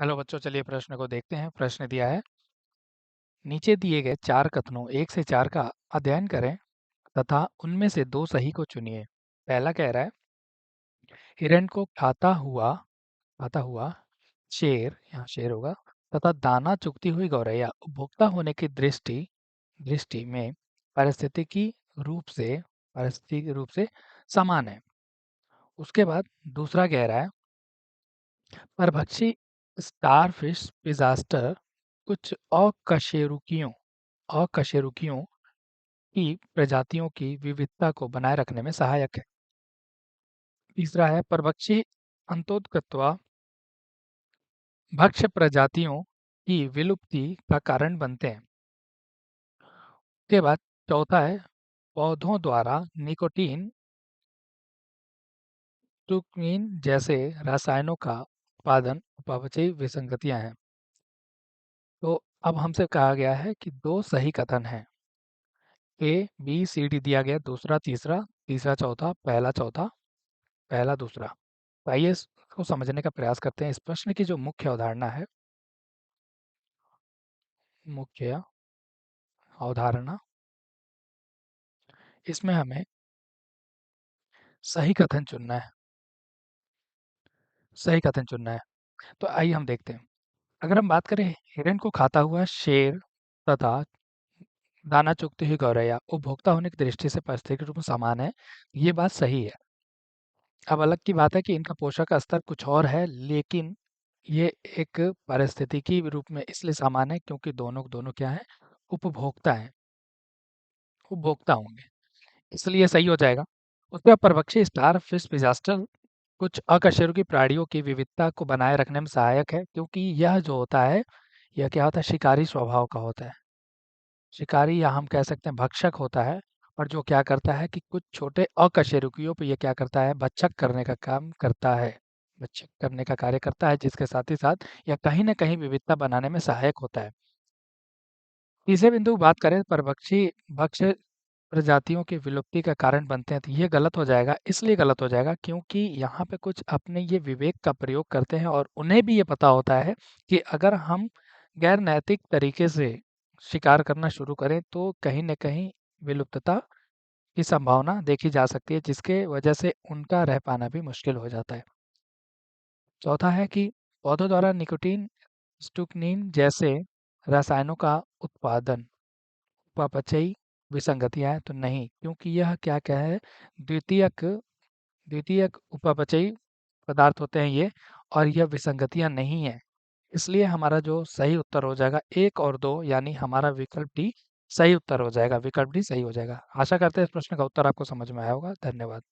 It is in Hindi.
हेलो बच्चों, चलिए प्रश्न को देखते हैं। प्रश्न दिया है, नीचे दिए गए 4 कथनों 1 से 4 का अध्ययन करें तथा उनमें से 2 सही को चुनिए। पहला कह रहा है, हिरण को खाता हुआ शेर, यहाँ शेर होगा, तथा दाना चुगती हुई गौरैया उपभोक्ता होने की दृष्टि दृष्टि में पारिस्थितिकी रूप से समान है। उसके बाद दूसरा कह रहा है, परभक्षी स्टारफिश डिजास्टर कुछ अकशेरुकियों की प्रजातियों की विविधता को बनाए रखने में सहायक है। तीसरा है, परभक्षी अंतोदकत्वा भक्ष्य प्रजातियों की विलुप्ति का कारण बनते हैं। उसके बाद चौथा है, पौधों द्वारा निकोटीन टुक्विन जैसे रसायनों का उत्पादन अपचयी विसंगतियां हैं। तो अब हमसे कहा गया है कि 2 सही कथन हैं। ए बी सी डी दिया गया, दूसरा तीसरा, तीसरा चौथा, पहला चौथा, पहला दूसरा। तो आइए इसको समझने का प्रयास करते हैं। इस प्रश्न की जो मुख्य अवधारणा है, मुख्य अवधारणा, इसमें हमें सही कथन चुनना है। सही कथन चुनना है। तो आइए हम देखते हैं। अगर हम बात करें, हिरण को खाता हुआ शेर तथा दाना चुगती हुई गौरैया उपभोक्ता होने की दृष्टि से पारिस्थितिक रूप में समान है, ये बात सही है। अब अलग की बात है कि इनका पोषक स्तर कुछ और है, लेकिन ये एक पारिस्थितिकी रूप में इसलिए समान है क्योंकि दोनों दोनों क्या है, उपभोक्ता हैं, उपभोक्ता होंगे, इसलिए सही हो जाएगा। उसके बाद परभक्षी स्टार फिश डिजास्टर कुछ अकशेरुकी प्राणियों की विविधता को बनाए रखने में सहायक है, क्योंकि यह जो होता है, यह क्या होता है, शिकारी स्वभाव का होता है। शिकारी, या हम कह सकते हैं भक्षक होता है, और जो क्या करता है कि कुछ छोटे अकशेरुकियों पे ये क्या करता है, भक्षक करने का काम करता है, भक्षक करने का कार्य करता है, जिसके साथ ही साथ यह कहीं न कहीं विविधता बनाने में सहायक होता है। तीसरे बिंदु की बात करें, परभक्षी भक्ष्य प्रजातियों की विलुप्ति का कारण बनते हैं, तो ये गलत हो जाएगा। इसलिए गलत हो जाएगा क्योंकि यहाँ पे कुछ अपने ये विवेक का प्रयोग करते हैं और उन्हें भी ये पता होता है कि अगर हम गैर नैतिक तरीके से शिकार करना शुरू करें तो कहीं न कहीं विलुप्तता की संभावना देखी जा सकती है, जिसके वजह से उनका रह पाना भी मुश्किल हो जाता है। चौथा है कि पौधों द्वारा निकोटीन, स्टुकनीन जैसे रसायनों का उत्पादन अपचयी विसंगतियाँ हैं, तो नहीं, क्योंकि यह क्या-क्या है, द्वितीयक द्वितीयक उपापचयी पदार्थ होते हैं ये, और यह विसंगतियाँ नहीं हैं। इसलिए हमारा जो सही उत्तर हो जाएगा 1 और 2, यानी हमारा विकल्प डी सही उत्तर हो जाएगा, विकल्प डी सही हो जाएगा। आशा करते हैं इस प्रश्न का उत्तर आपको समझ में आया होगा। धन्यवाद।